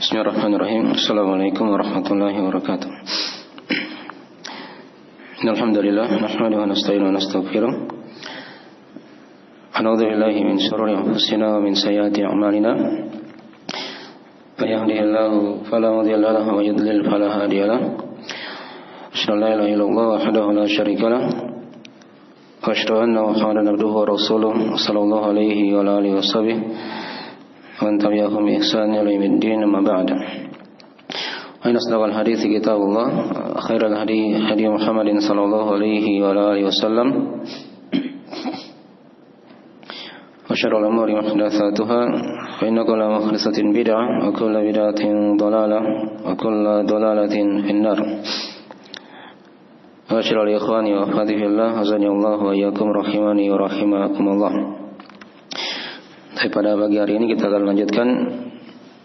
Bismillahirrahmanirrahim. Assalamualaikum warahmatullahi wabarakatuh. Alhamdulillah, nahmaduhu wa nasta'inuhu wa nastaghfiruh. A'udzu billahi min shururi anfusina wa min sayyiati a'malina. May yahdihillahu fala mudilla lahu wa may yudlil fala hadiya lahu. Asyhadu an la ilaha illallah wahdahu la syarika lahu wa asyhadu anna Muhammadan abduhu wa rasuluhu sallallahu alaihi wa alihi washabbihi ومن تبعهم بإحسان إلى يوم الدين أما بعد فإن أصدق الحديث كتاب الله خير الهدي هدي محمد صلى الله عليه وآله وسلم وشر الأمور محدثاتها فإن كل محدثة بدعة وكل بدعة ضلالة وكل ضلالة في النار وأشهد الإخوان وأخواتي في الله أعزني الله وإياكم رحمني ورحمكم الله. Pada pagi hari ini kita akan lanjutkan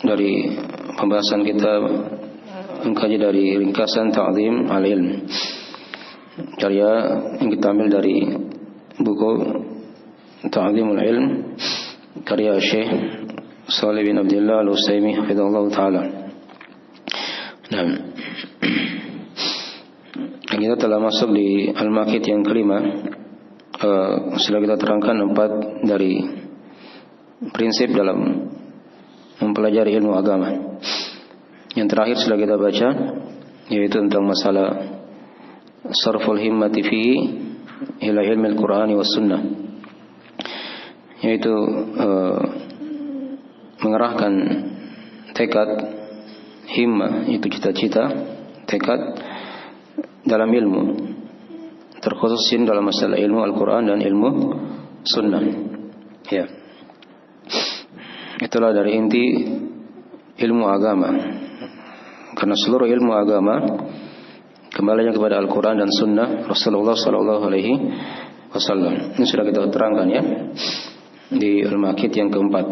dari pembahasan kita mengkaji dari ringkasan Ta'zim al-Ilm, karya yang kita ambil dari buku Ta'zimul Ilm karya Syekh Shalih bin Abdullah Al-Utsaimin hafizahullah taala. Nah, kita telah masuk di Al-Maqit yang kelima. Sudah kita terangkan 4 dari prinsip dalam mempelajari ilmu agama. Yang terakhir sudah kita baca, yaitu tentang masalah sarful himmati fihi ila ilmi al-Qur'ani was sunnah, yaitu mengerahkan tekad, himmah itu cita-cita, tekad dalam ilmu, terkhususin dalam masalah ilmu Al-Quran dan ilmu sunnah. Ya, itulah dari inti ilmu agama. Karena seluruh ilmu agama kembalinya kepada Al-Quran dan Sunnah Rasulullah Sallallahu Alaihi Wasallam. Ini sudah kita terangkan ya di Al-Maqit yang keempat.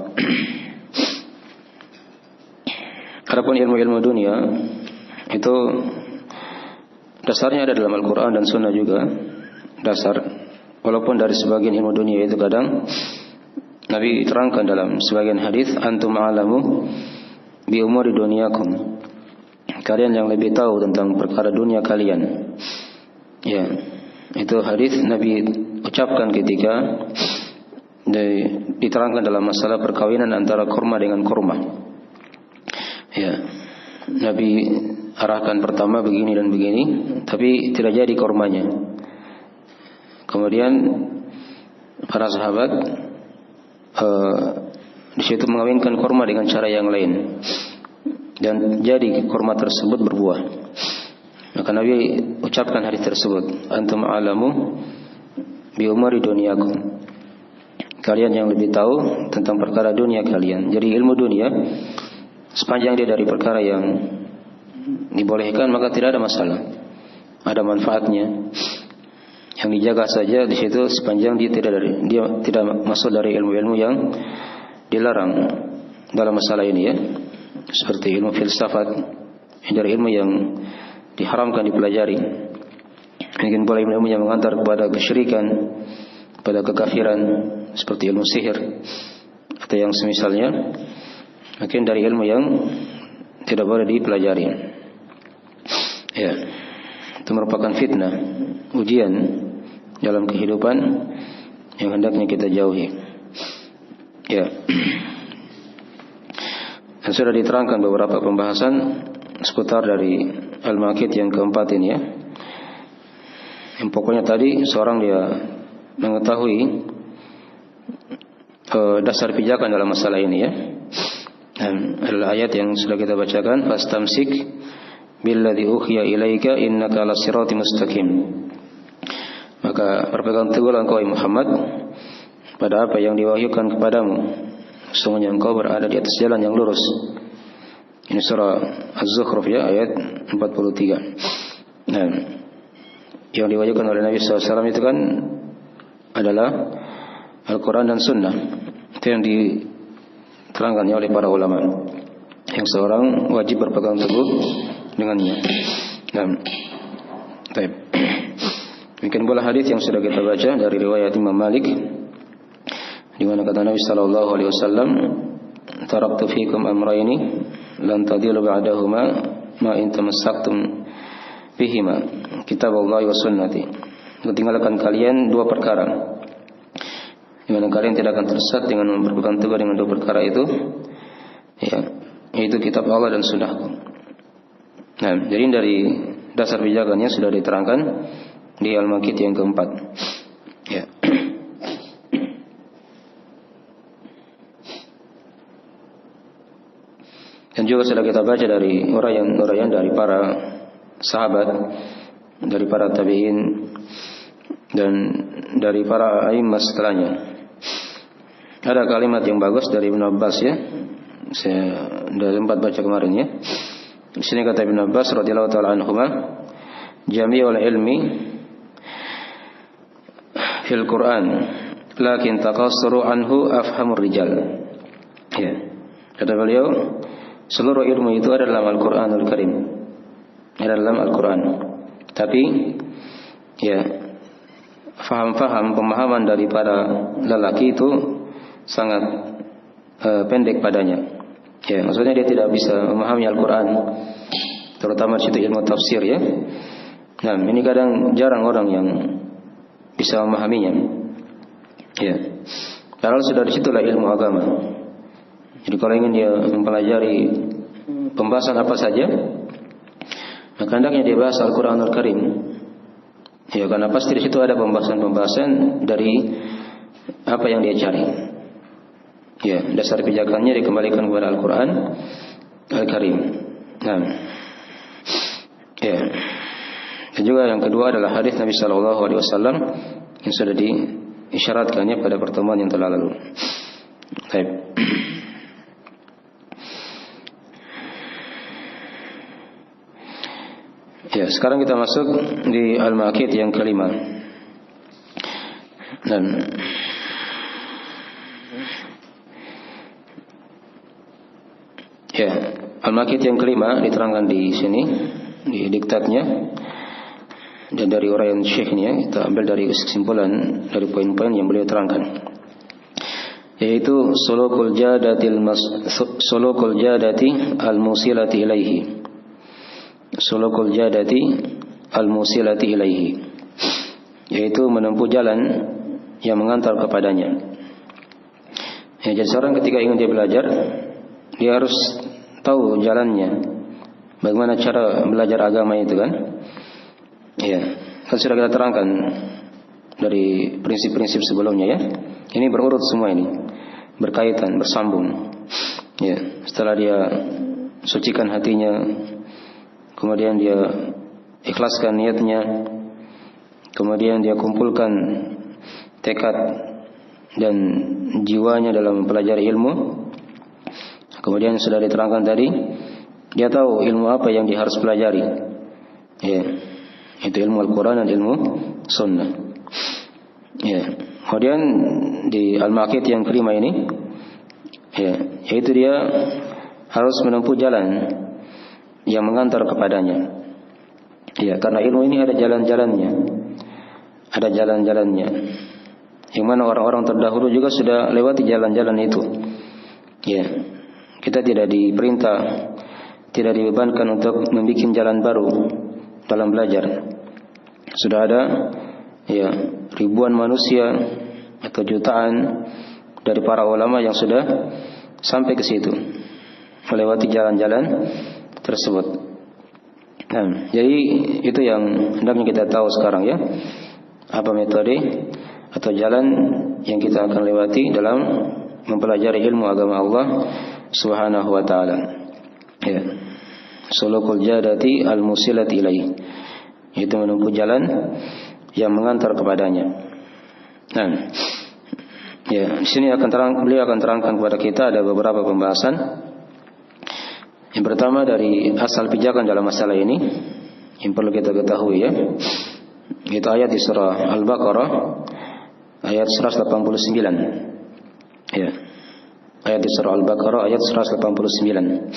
Adapun ilmu-ilmu dunia itu dasarnya ada dalam Al-Quran dan Sunnah juga. Dasar, walaupun dari sebagian ilmu dunia itu kadang Nabi terangkan dalam sebagian hadis, antum a'lamu bi umuri dunyakum. Kalian yang lebih tahu tentang perkara dunia kalian. Ya, itu hadis Nabi ucapkan ketika diterangkan dalam masalah perkawinan antara kurma dengan kurma. Ya, Nabi arahkan pertama begini dan begini, tapi tidak jadi kurmanya. Kemudian para sahabat di situ mengawinkan kurma dengan cara yang lain dan jadi kurma tersebut berbuah. Maka Nabi ucapkan hadis tersebut, antum a'lamu bi umuri dunyakum. Kalian yang lebih tahu tentang perkara dunia kalian. Jadi ilmu dunia sepanjang dia dari perkara yang dibolehkan maka tidak ada masalah, ada manfaatnya. Yang dijaga saja di situ sepanjang dia tidak masuk dari ilmu-ilmu yang dilarang dalam masalah ini ya. Seperti ilmu filsafat, dari ilmu yang diharamkan dipelajari. Mungkin pula ilmu yang mengantar kepada kesyirikan, kepada kekafiran, seperti ilmu sihir atau yang semisalnya. Mungkin dari ilmu yang tidak boleh dipelajari. Ya, itu merupakan fitnah, ujian dalam kehidupan yang hendaknya kita jauhi. Ya. Dan sudah diterangkan beberapa pembahasan seputar dari Al-Maqit yang keempat ini ya. Yang pokoknya tadi seorang dia mengetahui dasar pijakan dalam masalah ini ya. Dan adalah ayat yang sudah kita bacakan, fastamsik billadzi uhiya ilaika innaka ala siratim mustaqim. Maka berpegang teguhlah engkau Muhammad pada apa yang diwahyukan kepadamu. Sesungguhnya engkau berada di atas jalan yang lurus. Ini surah Az-Zukhruf ya, ayat 43. Nah, yang diwahyukan oleh Nabi SAW itu kan adalah Al-Quran dan Sunnah. Itu yang diterangkannya oleh para ulama, yang seorang wajib berpegang teguh dengannya. Nah, baik. Mungkin pula hadis yang sudah kita baca dari riwayat Imam Malik, di mana kata Nabi sallallahu alaihi wasallam, taraktu fikum amrayni lan tadillu ba'dahuma ma in tamassaktum bihima kitaballahi wa sunnati. Tinggalkan kalian dua perkara di mana kalian tidak akan tersesat dengan berpegang teguh dengan dua perkara itu, ya, yaitu kitab Allah dan sunnahku. Nah, jadi dari dasar pijakannya sudah diterangkan di Al-Maqit yang keempat. Ya. Dan juga sudah kita baca dari uraian dari para sahabat, dari para tabi'in, dan dari para a'immah setelahnya. Ada kalimat yang bagus dari Ibn Abbas, ya. Saya sudah sempat baca kemarin, ya. Di sini kata Ibn Abbas radhiyallahu taala anhuma, "Jami'ul ilmi fil Qur'an, lakin taqassuru anhu afhamur rijal." Ya. Kata beliau, seluruh ilmu itu ada dalam Al-Qur'anul Karim. Ada dalam Al-Qur'an. Tapi ya, pemahaman daripada lelaki itu sangat pendek padanya. Ya, maksudnya dia tidak bisa memahami Al-Quran, terutama situ ilmu tafsir, ya. Nah, ini kadang jarang orang yang bisa memahaminya. Ya, karena sudah disitulah ilmu agama. Jadi kalau ingin dia mempelajari pembahasan apa saja, maka hendaknya dia bahas Al-Quranul Karim. Ya, karena pasti di situ ada pembahasan dari apa yang dia cari. Ya, dasar pijakannya dikembalikan kepada Al-Quran Al-Karim. Nah, ya. Dan juga yang kedua adalah hadis Nabi Sallallahu Alaihi Wasallam yang sudah diisyaratkannya pada pertemuan yang telah lalu. Baik. Ya, sekarang kita masuk di Al-Maqit yang kelima. Dan ya, Al-Maqit yang kelima diterangkan di sini di diktatnya, dan dari uraian syekhnya kita ambil dari kesimpulan dari poin-poin yang beliau terangkan, yaitu sulukul jadati al-musilati ilaihi. Sulukul jadati al-musilati ilaihi, yaitu menempuh jalan yang mengantar kepadanya. Ya, jadi seorang ketika ingin dia belajar, dia harus tahu jalannya, bagaimana cara belajar agama itu, kan? Ya, kan sudah kita terangkan dari prinsip-prinsip sebelumnya, ya. Ini berurut semua, ini berkaitan, bersambung. Ya, setelah dia sucikan hatinya, kemudian dia ikhlaskan niatnya, kemudian dia kumpulkan tekad dan jiwanya dalam mempelajari ilmu. Kemudian sudah diterangkan tadi, dia tahu ilmu apa yang dia harus pelajari. Ya, itu ilmu Al-Quran dan ilmu Sunnah. Ya, kemudian di Al-Maqit yang kelima ini, ya, yaitu dia harus menempuh jalan yang mengantar kepadanya. Ya, karena ilmu ini ada jalan-jalannya, ada jalan-jalannya, yang mana orang-orang terdahulu juga sudah lewati jalan-jalan itu. Ya, kita tidak diperintah, tidak dibebankan untuk membuat jalan baru dalam belajar. Sudah ada, ya, ribuan manusia atau jutaan dari para ulama yang sudah sampai ke situ, melewati jalan-jalan tersebut. Nah, jadi itu yang hendaknya kita tahu sekarang, ya, apa metode atau jalan yang kita akan lewati dalam mempelajari ilmu agama Allah Subhanahu wa taala. Ya. Sulukul jadati al-musilati ilaihi, itu menempuh jalan yang mengantar kepadanya. Nah, ya, di sini beliau akan terangkan kepada kita ada beberapa pembahasan. Yang pertama dari asal pijakan dalam masalah ini yang perlu kita ketahui, ya, itu ayat di surah Al-Baqarah ayat 189. Ya. Ayat di surah Al-Baqarah ayat 189.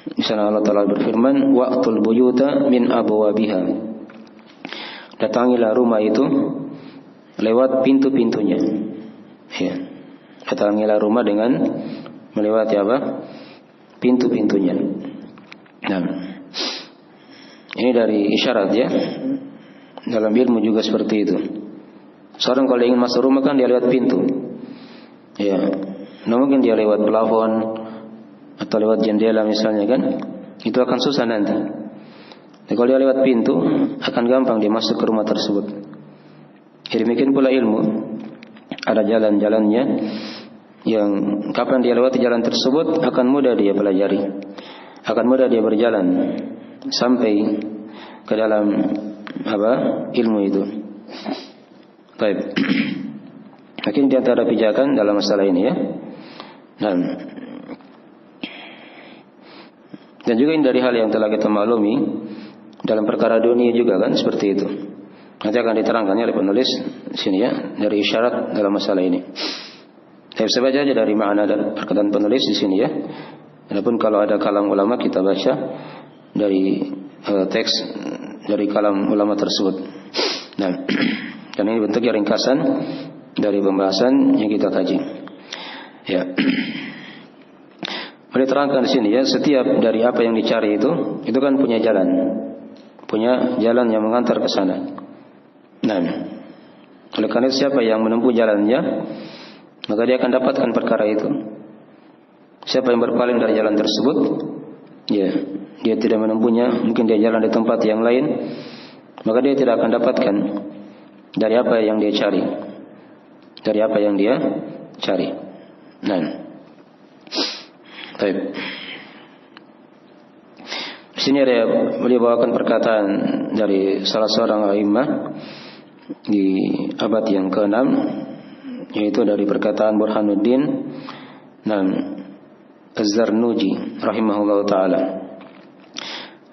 Di sana Allah Ta'ala berfirman, waqtul buyuta min abwabiha. Datangilah rumah itu lewat pintu-pintunya. Ya. Datangilah rumah dengan melewati apa? pintu-pintunya. Nah, ini dari isyarat ya. Dalam ilmu juga seperti itu. Seorang kalau ingin masuk rumah kan dia lewat pintu. Ya, nah mungkin dia lewat plafon atau lewat jendela misalnya kan, itu akan susah nanti. Jadi kalau dia lewat pintu akan gampang dia masuk ke rumah tersebut. Jadi demikian pula ilmu, ada jalan-jalannya yang kapan dia lewati jalan tersebut akan mudah dia pelajari, akan mudah dia berjalan sampai ke dalam ilmu itu. Baik. Mungkin di antara pijakan dalam masalah ini ya. Dan juga ini dari hal yang telah kita maklumi dalam perkara dunia juga kan seperti itu. Nanti akan diterangkannya oleh penulis di sini ya, dari isyarat dalam masalah ini. Saya bisa baca aja dari makna perkataan penulis di sini ya. Adapun kalau ada kalam ulama kita baca dari teks dari kalam ulama tersebut. Nah, dan ini bentuknya ringkasan dari pembahasan yang kita kaji. Ya. Boleh terangkan di sini ya, setiap dari apa yang dicari itu kan punya jalan yang mengantar ke sana. Nah, oleh karena siapa yang menempuh jalannya, maka dia akan dapatkan perkara itu. Siapa yang berpaling dari jalan tersebut, ya, dia tidak menempuhnya, mungkin dia jalan di tempat yang lain, maka dia tidak akan dapatkan dari apa yang dia cari. Dari apa yang dia cari. Nah, baik. Di sini ada beliau bawakan perkataan dari salah seorang a'immah di abad yang ke-6, yaitu dari perkataan Burhanuddin Az-Zarnuji rahimahullah taala.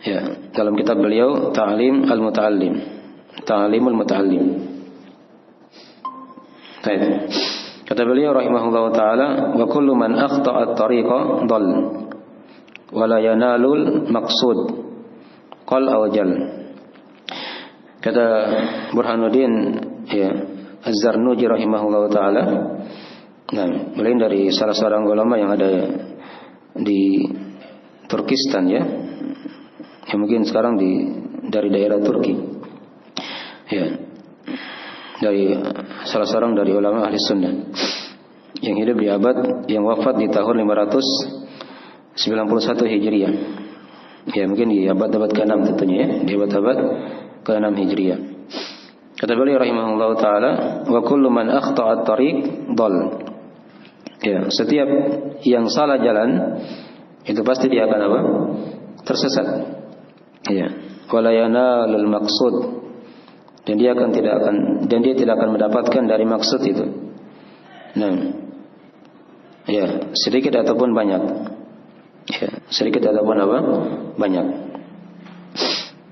Ya, dalam kitab beliau Ta'lim al-Muta'allim, Ta'limul Muta'allim. Baik. Kata beliau rahimahullah taala, wa kullu man akhta'a at-tariqa dhal wa la yanalul maqsud qal aw jal. Kata Burhanuddin ya Az-Zarnuji rahimahullah taala, nah, beliau dari salah seorang ulama yang ada di Turkistan ya. Yang mungkin sekarang dari daerah Turki. Ya. Dari salah seorang dari ulama ahli sunnah yang hidup di abad yang wafat di tahun 591 Hijriah. Ya, mungkin di abad-abad ke-6 tentunya ya, di abad-abad ke-6 Hijriah. Kata beliau rahimahullah taala, wa kullu man akhta'a at-tariq dhal. Ya, setiap yang salah jalan itu pasti dia akan tersesat. Ya, wala yanalul maqsud, dan dia tidak akan mendapatkan dari maksud itu. Nah, ya, sedikit ataupun banyak. Ya, sedikit ataupun banyak.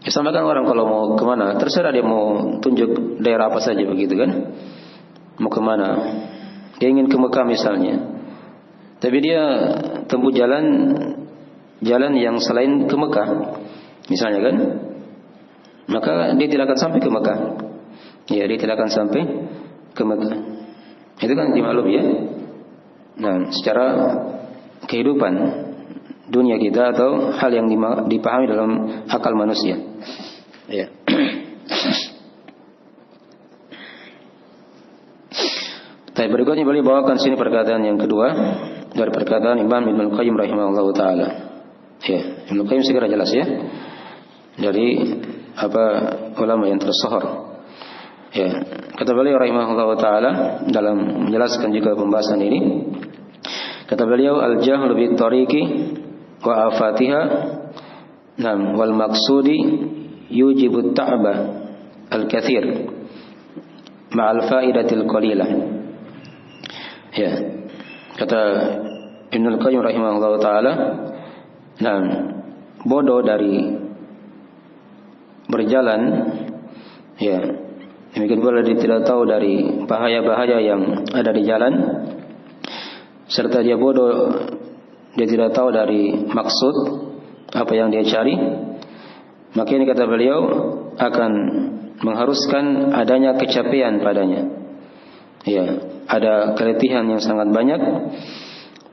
Ya, sama kan orang kalau mau kemana, terserah dia mau tunjuk daerah apa saja begitu kan. Mau kemana? Dia ingin ke Mekah misalnya, tapi dia tempuh jalan yang selain ke Mekah, misalnya kan, maka dia tidak akan sampai ke Mekah. Ya, dia tidak akan sampai ke Mekah. Itu kan dimaklum ya. Nah, secara kehidupan dunia kita atau hal yang dipahami dalam akal manusia. Ya. Tapi berikutnya beliau bawakan sini perkataan yang kedua dari perkataan Imam Ibnu Qayyim rahimahullah taala. Ya, Ibnu Qayyim segera jelas ya. Dari ulama yang tersohor. Ya, kata beliau rahimahullah taala dalam menjelaskan juga pembahasan ini. Kata beliau, al-jahlu bit tariqi wa afatiha wal maqsudi yujibu at-ta'ba al-katsir ma'al faidatil qalilah. Ya, kata Ibnu Qayyim rahimahullah taala, bodoh dari berjalan, ya, demikian pula dia tidak tahu dari bahaya-bahaya yang ada di jalan, serta dia bodoh, dia tidak tahu dari maksud apa yang dia cari, maka ini kata beliau akan mengharuskan adanya kecapean padanya. Ya, ada keletihan yang sangat banyak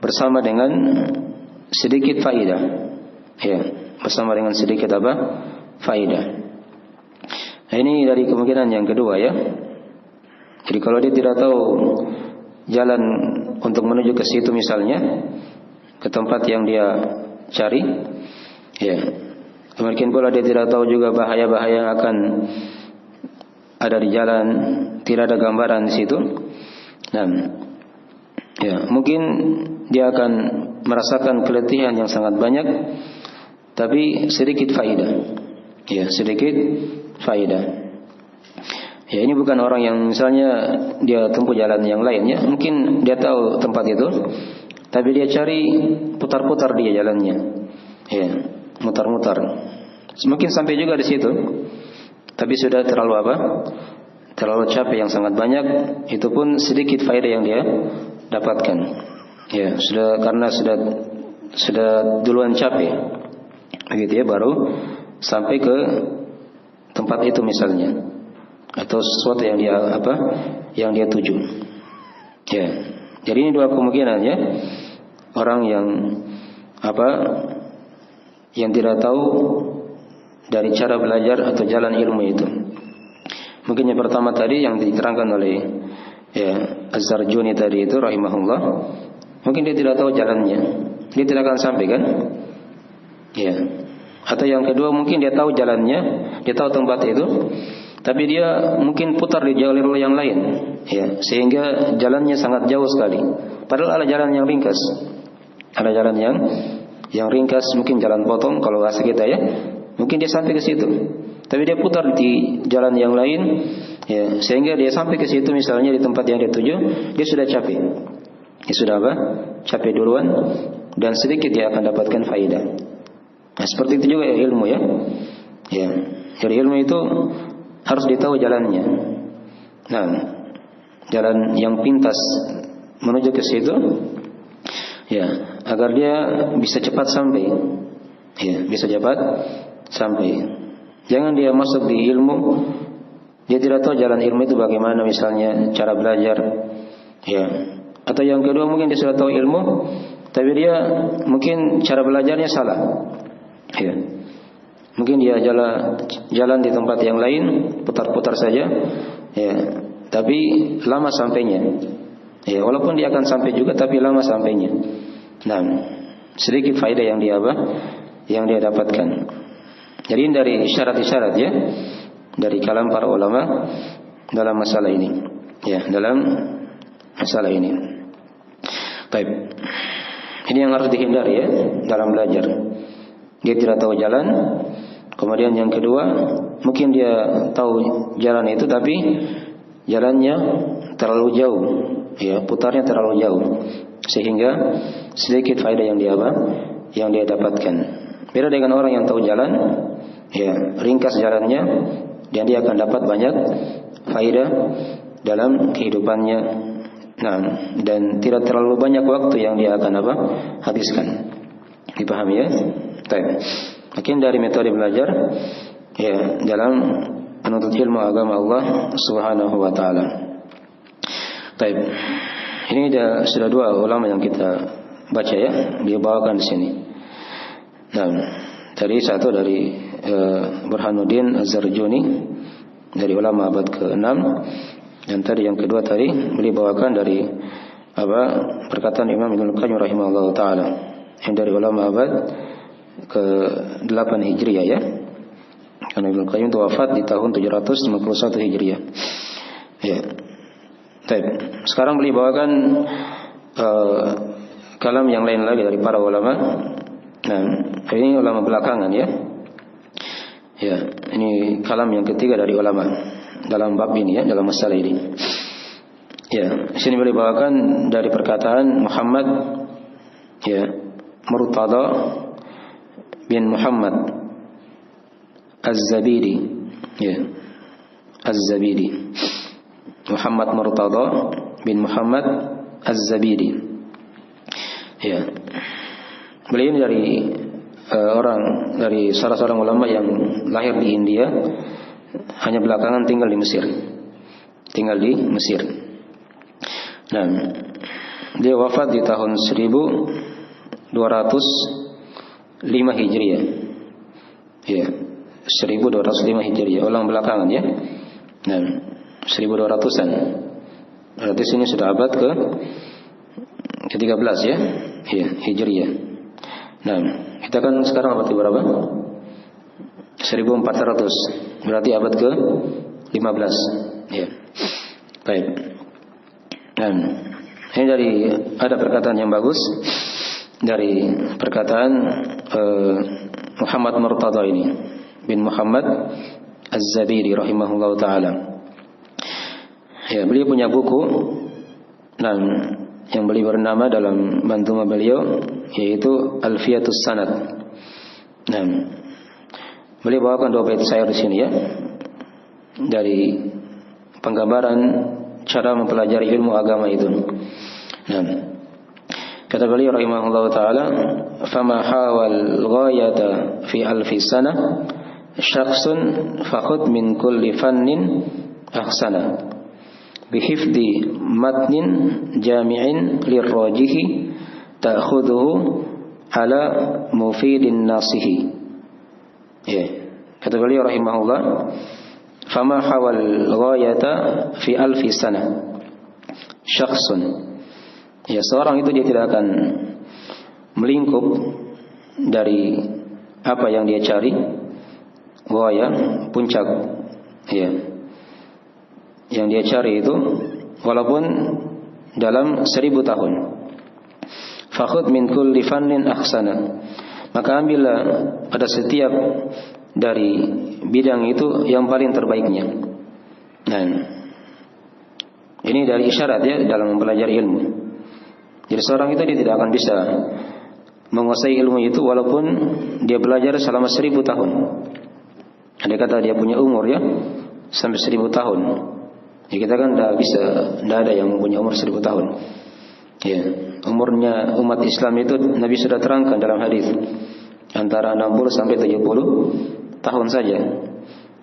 bersama dengan sedikit faidah. Ya, bersama dengan sedikit apa? Faidah. Nah, ini dari kemungkinan yang kedua ya. Jadi kalau dia tidak tahu jalan untuk menuju ke situ misalnya, ke tempat yang dia cari, ya. Mungkin pula dia tidak tahu juga bahaya-bahaya yang akan ada di jalan, tidak ada gambaran di situ. Nah, ya, mungkin dia akan merasakan keletihan yang sangat banyak, tapi sedikit faedah. Ya, sedikit faedah. Ya, ini bukan orang yang misalnya dia tempuh jalan yang lain ya. Mungkin dia tahu tempat itu, tapi dia cari putar-putar dia jalannya. Ya, mutar-mutar. Mungkin sampai juga di situ, tapi sudah terlalu apa? Terlalu capek yang sangat banyak. Itu pun sedikit faedah yang dia dapatkan. Ya, karena sudah duluan capek. Begitu ya, baru sampai ke tempat itu misalnya, atau sesuatu yang dia tuju. Ya. Jadi ini dua kemungkinan ya. Orang yang yang tidak tahu dari cara belajar atau jalan ilmu itu. Mungkin yang pertama tadi yang diterangkan oleh Az-Zarjuni tadi itu rahimahullah, mungkin dia tidak tahu jalannya, dia tidak akan sampai kan? Ya. Atau yang kedua mungkin dia tahu jalannya, dia tahu tempat itu, tapi dia mungkin putar di jalur yang lain, ya, sehingga jalannya sangat jauh sekali. Padahal ada jalan yang ringkas, ada jalan yang ringkas, mungkin jalan potong kalau bahasa kita ya, mungkin dia sampai ke situ. Tapi dia putar di jalan yang lain, ya, sehingga dia sampai ke situ misalnya di tempat yang dia tuju, dia sudah capek. Dia sudah capek duluan, dan sedikit dia akan dapatkan faedah. Nah, seperti itu juga ya ilmu ya. Ya, jadi ilmu itu harus ditahu jalannya. Nah, jalan yang pintas menuju ke situ, ya, agar dia bisa cepat sampai. Ya, bisa cepat sampai. Jangan dia masuk di ilmu, dia tidak tahu jalan ilmu itu bagaimana, misalnya cara belajar, ya. Atau yang kedua mungkin dia sudah tahu ilmu, tapi dia mungkin cara belajarnya salah, ya. Mungkin dia jalan di tempat yang lain, putar-putar saja, ya. Tapi lama sampainya, ya. Walaupun dia akan sampai juga, tapi lama sampainya. Nah, sedikit faedah yang dia dapatkan. Jadi dari isyarat-isyarat ya, dari kalam para ulama dalam masalah ini, ya, dalam masalah ini. Baik, ini yang harus dihindari ya dalam belajar. Dia tidak tahu jalan. Kemudian yang kedua, mungkin dia tahu jalan itu, tapi jalannya terlalu jauh, ya, putarnya terlalu jauh, sehingga sedikit faedah yang dia dapatkan. Beda dengan orang yang tahu jalan, ya, ringkas jalannya, dan dia akan dapat banyak faedah dalam kehidupannya. Nah, dan tidak terlalu banyak waktu yang dia akan habiskan. Dipahami ya? Baik. Mungkin dari metode belajar ya dalam menuntut ilmu agama Allah Subhanahu wa taala. Baik. Ini sudah dua ulama yang kita baca ya, dia bawakan di sini. Nah, tadi satu dari Burhanuddin Az-Zarjuni dari ulama abad ke-6, dan tadi yang kedua tadi beliau bawakan dari perkataan Imam Ibnu Qayyim rahimahullah taala yang dari ulama abad ke-8 Hijriah ya. Karena Ibnu Qayyim itu wafat di tahun 751 Hijriah. Ya. Baik. Sekarang beliau bawakan kalam yang lain lagi dari para ulama. Nah, ini ulama belakangan ya. Ya, ini kalam yang ketiga dari ulama dalam bab ini ya, dalam masalah ini. Ya, sini boleh bawakan dari perkataan Muhammad ya, Murtada bin Muhammad Az-Zabidi. Ya. Az-Zabidi. Muhammad Murtada bin Muhammad Az-Zabidi. Ya. Beliau ini dari salah seorang ulama yang lahir di India, hanya belakangan tinggal di Mesir. Nah, dia wafat di tahun 1000 Hijriah. Ya, 1205 Hijriah. Ulang belakangan ya. Nah, 1200-an. Berarti sini sudah abad ke-13 ya. Ya, Hijriah. Nah, kita kan sekarang abad ke-berapa? 1400. Berarti abad ke-15. Ya. Baik. Dan ini dari ada perkataan yang bagus dari perkataan Muhammad Murtada ini bin Muhammad Az-Zabiri rahimahullah ta'ala. Ya, beliau punya buku dan yang beliau bernama dalam manzumah beliau yaitu Alfiyatus Sanad. Nah, beliau bawakan 2 bait syair di sini ya. Dari penggambaran cara mempelajari ilmu agama itu. Nah, kata beliau rahimahullah ta'ala, "Fama hawal ghayata fi alfi sana, syakhsun fakhud min kulli fannin ahsana. Bihifdi matnin jami'in lirrajihi, ta'khudhuhu ala mufidin nasihi." Ya, kata beliau rahimahullah, "Fama hawal ghayata fi alfi sana, syakhsun." Ya, seorang itu dia tidak akan melingkup dari apa yang dia cari. Ghaya, puncak ya, yang dia cari itu walaupun dalam 1000 tahun. Fakhud min kulli fannin ahsana. Maka ambillah pada setiap dari bidang itu yang paling terbaiknya. Nah, ini dari isyarat ya dalam mempelajari ilmu. Jadi seorang itu dia tidak akan bisa menguasai ilmu itu walaupun dia belajar selama 1000 tahun. Andai kata dia punya umur ya sampai 1000 tahun. Ya kita kan tidak ada yang punya umur 1000 tahun. Ya, umurnya umat Islam itu Nabi sudah terangkan dalam hadis antara 60 sampai 70 tahun saja.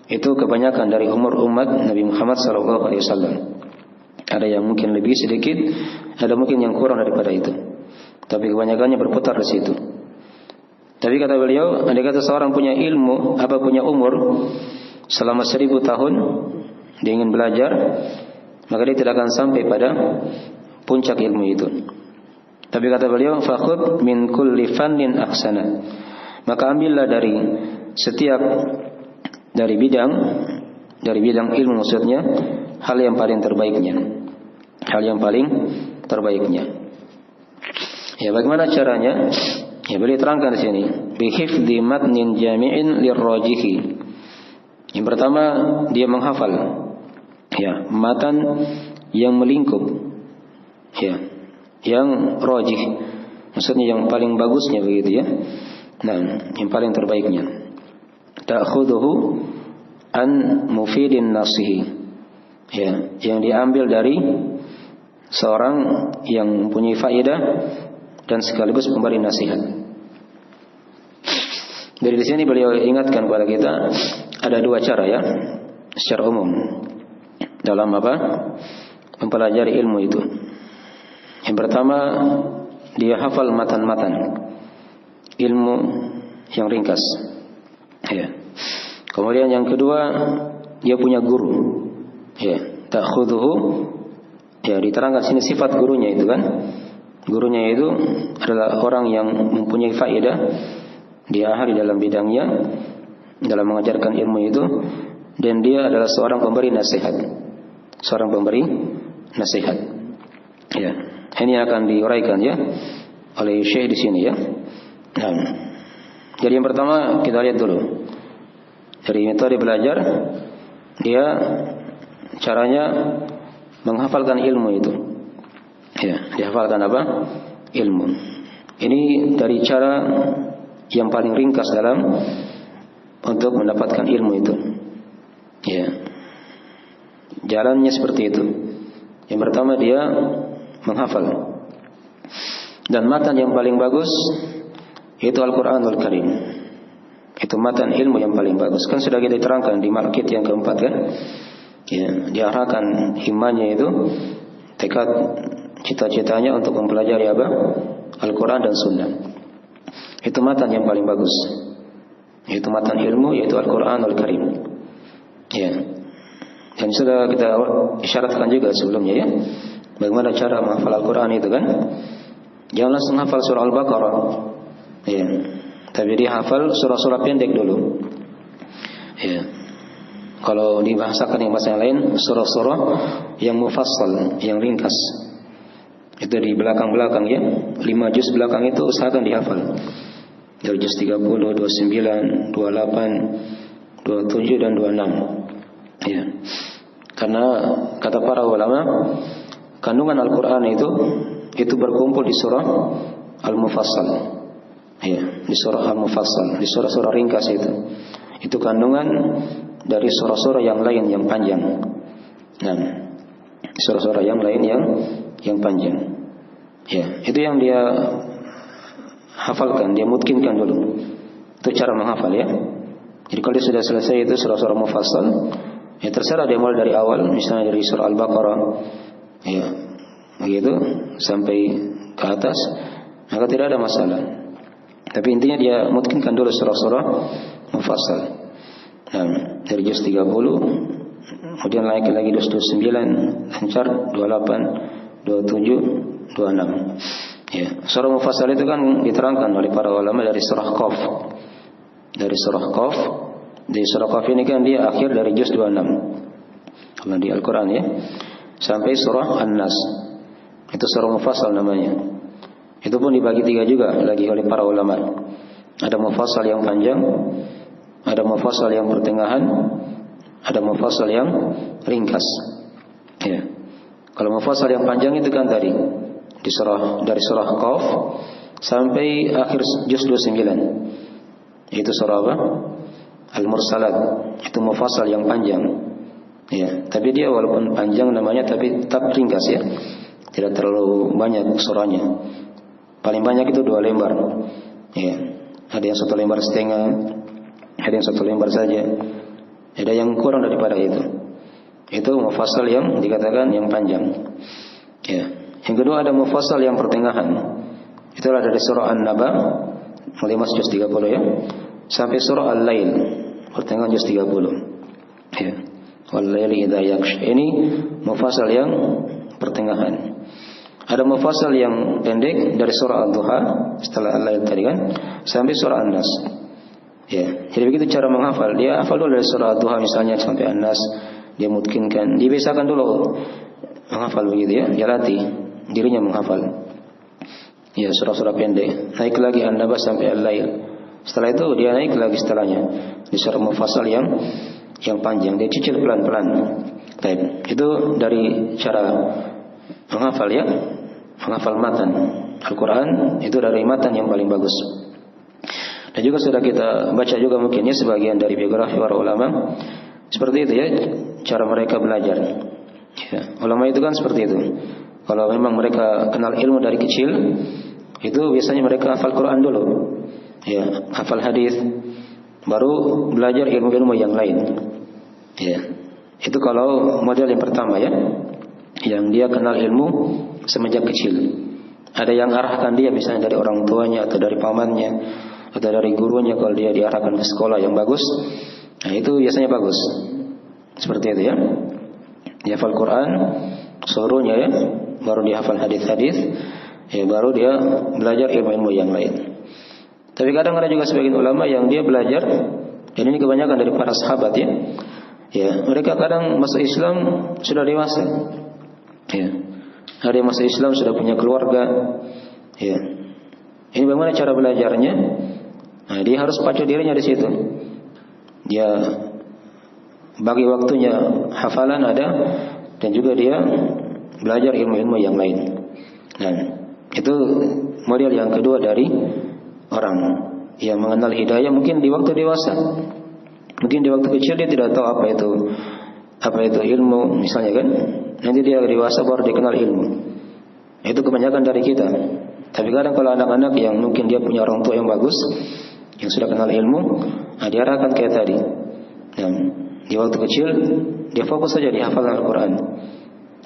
Itu kebanyakan dari umur umat Nabi Muhammad SAW. Ada yang mungkin lebih sedikit, ada mungkin yang kurang daripada itu. Tapi kebanyakannya berputar di situ. Tapi kata beliau, andai kata seorang punya ilmu, punya umur selama 1000 tahun, dia ingin belajar, maka dia tidak akan sampai pada puncak ilmu itu. Tapi kata beliau, fakhud min kulli fannin ahsana. Maka ambillah dari setiap dari bidang ilmu maksudnya hal yang paling terbaiknya. Ya, bagaimana caranya? Ya, beliau terangkan di sini. Bihifdzi matnin jami'in lirrajihi. Yang pertama, dia menghafal ya, matan yang melingkup. Ya, yang rajih. Maksudnya yang paling bagusnya begitu ya. Nah, yang paling terbaiknya. Ta'khudhuhu an mufidin nasihi. Ya, yang diambil dari seorang yang mempunyai faedah dan sekaligus pemberi nasihat. Dari di sini beliau ingatkan kepada kita ada 2 cara ya secara umum dalam mempelajari ilmu itu. Yang pertama, dia hafal matan-matan ilmu yang ringkas. Ya. Kemudian yang kedua, dia punya guru. Ya, ta'khudhuhu. Ya, diterangkan sini sifat gurunya itu kan. Gurunya itu adalah orang yang mempunyai faedah, dia ahli dalam bidangnya dalam mengajarkan ilmu itu, dan dia adalah seorang pemberi nasihat. Ya, ini akan diuraikan ya oleh Syekh di sini ya. Nah, jadi yang pertama kita lihat dulu dari metode belajar, dia caranya menghafalkan ilmu itu. Ya, dihafalkan ilmu. Ini dari cara yang paling ringkas dalam untuk mendapatkan ilmu itu. Ya. Jalannya seperti itu. Yang pertama dia menghafal. Dan matan yang paling bagus itu Al-Qur'anul Karim. Itu matan ilmu yang paling bagus. Kan sudah kita terangkan di markit yang keempat kan. Ya, diarahkan himmahnya itu tekad cita-citanya untuk mempelajari Al-Quran dan Sunnah. Itu matan yang paling bagus. Itu matan ilmu, yaitu Al-Quranul Karim. Ya. Dan sudah kita isyaratkan juga sebelumnya ya, bagaimana cara menghafal Al-Quran itu kan. Jangan langsung hafal surah Al-Baqarah ya, tapi dia hafal surah-surah pendek dulu ya. Kalau dibahasakan yang bahasa yang lain, surah-surah yang mufassal, yang ringkas. Itu di belakang-belakang ya, 5 juz belakang itu usahakan dihafal. Dari juz 30, 29, 28, 27 dan 26 ya. Karena kata para ulama, kandungan Al-Quran itu berkumpul di surah Al-Mufassal ya, di surah Al-Mufassal, di surah-surah ringkas itu kandungan dari surah-surah yang lain yang panjang. Nah, surah-surah yang lain yang panjang ya, itu yang dia hafalkan, dia mutkinkan dulu. Itu cara menghafal ya. Jadi kalau dia sudah selesai itu surah-surah Mufassal ya, terserah dia mulai dari awal, misalnya dari surah Al-Baqarah ya, begitu sampai ke atas, maka tidak ada masalah. Tapi intinya dia mutkinkan dulu surah-surah Mufassal. Nah, dari juz 30 kemudian naik lagi juz 29, lancar 28, 27, 26 ya. Surah Mufassal itu kan diterangkan oleh para ulama dari surah Qaf. Dari surah Qaf, di surah Qaf ini kan dia akhir dari juz 26 kalau di Al-Quran ya, sampai surah An-Nas. Itu surah Mufassal namanya. Itu pun dibagi 3 juga lagi oleh para ulama. Ada Mufassal yang panjang, ada Mufassal yang pertengahan, ada Mufassal yang ringkas ya. Kalau Mufassal yang panjang itu kan tadi dari surah Qaf sampai akhir juz 29. Itu surah apa? Al-Mursalat. Itu Mufassal yang panjang ya. Tapi dia walaupun panjang namanya, tapi tetap ringkas ya, tidak terlalu banyak surahnya. Paling banyak itu 2 lembar ya. Ada yang 1 lembar setengah, ada yang 1 lembar saja, ada yang kurang daripada itu. Itu Mufassal yang dikatakan yang panjang ya. Yang kedua ada Mufassal yang pertengahan. Itulah dari surah An-Naba mulai masuk juz 30 ya, sampai surah Al-Lail pertengahan juz 30 ya. Wal-laili idza yaghsha. Ini Mufassal yang pertengahan. Ada Mufassal yang pendek dari surah Ad-Duha setelah Al-Lail tadi kan, sampai surah An-Nas ya. Jadi begitu cara menghafal. Dia hafal dulu dari surah Ad-Duha misalnya sampai An-Nas, dia mutkinkan, dibiasakan dulu menghafal begitu ya. Dia latih dirinya menghafal ya, surah-surah pendek. Naik lagi An-Naba sampai Al-Lail. Setelah itu dia naik lagi setelahnya di surah Mufassal yang panjang. Dia cicil pelan-pelan. Baik, itu dari cara menghafal ya, menghafal matan Al-Quran itu dari matan yang paling bagus. Dan juga sudah kita baca juga mungkin ya sebagian dari biografi para ulama seperti itu ya, cara mereka belajar ya. Ulama itu kan seperti itu. Kalau memang mereka kenal ilmu dari kecil, itu biasanya mereka hafal Quran dulu ya, hafal hadis, baru belajar ilmu-ilmu yang lain ya. Itu kalau model yang pertama ya, yang dia kenal ilmu semenjak kecil. Ada yang arahkan dia misalnya dari orang tuanya atau dari pamannya atau dari gurunya, kalau dia diarahkan ke sekolah yang bagus. Nah itu biasanya bagus. Seperti itu ya. Dia hafal Quran seluruhnya ya, baru dia hafal hadis-hadis ya, baru dia belajar ilmu-ilmu yang lain. Tapi kadang ada juga sebagian ulama yang dia belajar, dan ini kebanyakan dari para sahabat ya. Ya, mereka kadang masuk Islam sudah dewasa. Ya. Ada yang masuk Islam sudah punya keluarga. Ya. Ini bagaimana cara belajarnya? Nah, dia harus pacu dirinya di situ. Dia bagi waktunya hafalan ada, dan juga dia belajar ilmu-ilmu yang lain. Nah, itu model yang kedua dari orang yang mengenal hidayah mungkin di waktu dewasa. Mungkin di waktu kecil dia tidak tahu apa itu ilmu misalnya kan. Nanti dia dewasa baru dikenal ilmu. Itu kebanyakan dari kita. Tapi kadang kalau anak-anak yang mungkin dia punya orang tua yang bagus, yang sudah kenal ilmu, nah diarahkan kayak tadi. Nah, di waktu kecil dia fokus saja di hafalan Al-Quran.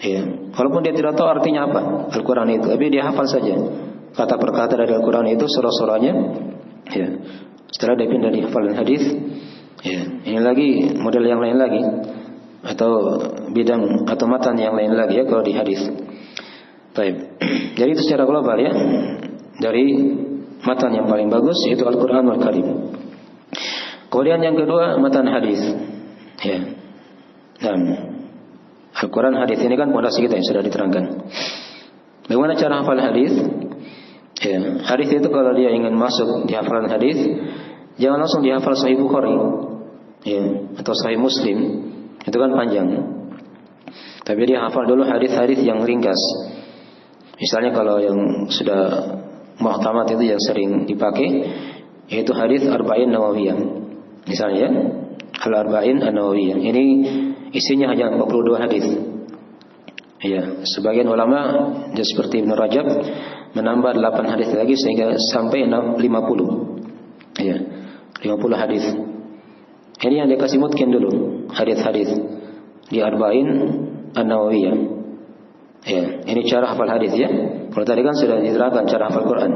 Ya, walaupun dia tidak tahu artinya apa Al-Quran itu, tapi dia hafal saja kata per kata dari Al-Quran itu, surah-surahnya. Ya. Setelah dia pindah di hafalan hadis, ya, ini lagi model yang lain lagi, atau bidang atau matan yang lain lagi ya kalau di hadis. Baik. Jadi itu secara global ya, dari matan yang paling bagus yaitu Al-Qur'anul Karim. Kemudian yang kedua matan hadis. Ya. Dan Al-Quran hadis ini kan pondasi kita yang sudah diterangkan. Bagaimana cara hafal hadis? Ya, hadis itu kalau dia ingin masuk di hafalan hadis, jangan langsung dihafal Sahih Bukhari, ya, atau Sahih Muslim. Itu kan panjang. Tapi dia hafal dulu hadis-hadis yang ringkas. Misalnya kalau yang sudah muhtamat itu yang sering dipakai, yaitu hadis Arba'in Nawawiyah. Misalnya Al-Arba'in An-Nawawiyah. Ini isinya hanya 42 hadis. Ya, sebagian ulama seperti Ibnu Rajab menambah 8 hadis lagi sehingga sampai 50. Ya, 50 hadis. Ini yang dikasih mutkin dulu, hadis-hadis di Arba'in An-Nawawiyah. Ya, ini cara hafal hadis ya. Kalau tadi kan sudah diterangkan cara hafal Quran.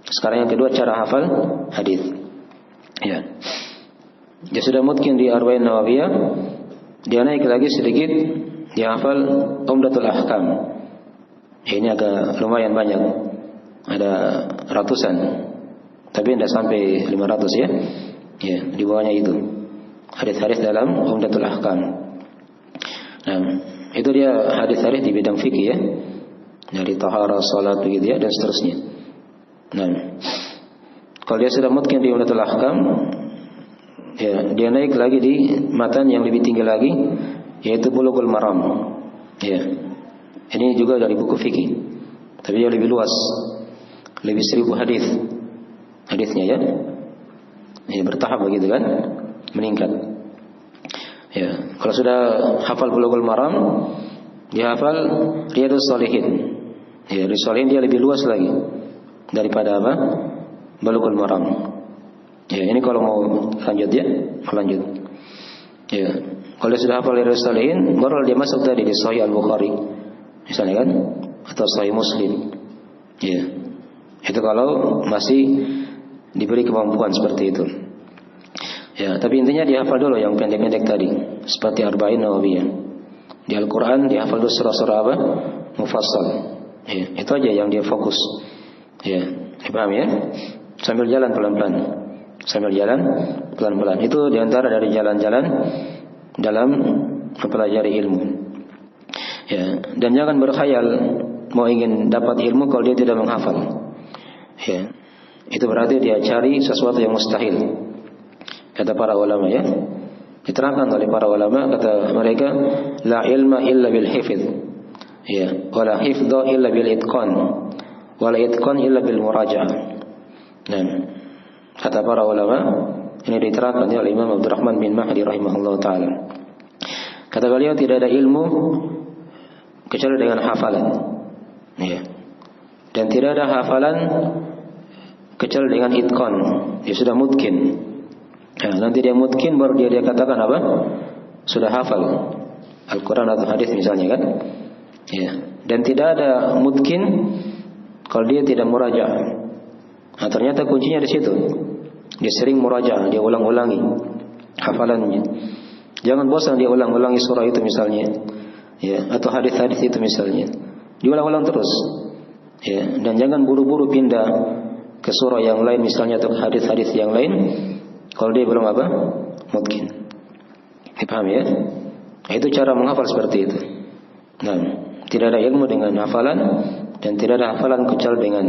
Sekarang yang kedua cara hafal hadis. Ya. Dia sudah mutkin di Arba'in Nawawiyah, dia naik lagi sedikit, dia hafal Umdatul Ahkam. Ini agak lumayan banyak, ada ratusan, tapi tidak sampai 500 ya. Ya, di bawahnya itu hadis-hadis dalam Umdatul Ahkam. Nah, itu dia hadis-hadis di bidang fikih ya, dari taharah, salat begitu ya, dan seterusnya. Nah, kalau dia sudah mutkin di Umdatul Ahkam, ya, dia naik lagi di matan yang lebih tinggi lagi, yaitu Bulughul Maram. Ya, ini juga dari buku fikih, tapi dia lebih luas, lebih 1000 hadis hadisnya ya. Ya, bertahap begitu kan, meningkat. Ya, kalau sudah hafal Bulughul Maram, dia hafal Riyadhus Shalihin. Ya, Riyadhus Shalihin dia lebih luas lagi daripada apa? Bulughul Maram. Ya, ini kalau mau lanjut ya, lanjut. Ya, kalau dia sudah hafal Riyadhus Shalihin, baru dia masuk tadi di Sahih Al-Bukhari, misalnya kan, atau Sahih Muslim. Ya, itu kalau masih diberi kemampuan seperti itu. Ya, tapi intinya dia hafal dulu yang pendek-pendek tadi, seperti Arba'in Nawawiyah. Di Al-Quran dia hafal dulu surah-surah apa? Mufassal. Ya, itu aja yang dia fokus. Ya, dipaham ya? Sambil jalan pelan-pelan. Sambil jalan pelan-pelan. Itu diantara dari jalan-jalan dalam mempelajari ilmu. Ya, dan jangan berkhayal mau ingin dapat ilmu kalau dia tidak menghafal. Ya, itu berarti dia cari sesuatu yang mustahil. Kata para ulama ya, diterangkan oleh para ulama, kata mereka, la ilma illa bil hifdz. Ya, wala hifdza illa bil itqan, wala itqan illa bil muraja'ah. Nah, kata para ulama, ini diterangkan oleh Imam Abdurrahman bin Mahdi rahimahullah taala. Kata beliau, tidak ada ilmu kecuali dengan hafalan. Ya. Dan tidak ada hafalan kecuali dengan itqan. Dia sudah mutkin. Ya, nanti dia mutkin baru dia katakan apa? Sudah hafal Al-Quran atau hadis misalnya kan? Ya. Dan tidak ada mutkin kalau dia tidak murajaah. Nah, ternyata kuncinya di situ. Dia sering murajaah, dia ulang-ulangi hafalannya. Jangan bosan dia ulang-ulangi surah itu misalnya, ya, atau hadis-hadis itu misalnya. Diulang-ulang terus. Ya, dan jangan buru-buru pindah ke surah yang lain misalnya atau hadis-hadis yang lain kalau dia belum apa? Mungkin. Dipaham ya? Nah, itu cara menghafal seperti itu. Nah, tidak ada ilmu dengan hafalan, dan tidak ada hafalan kecuali dengan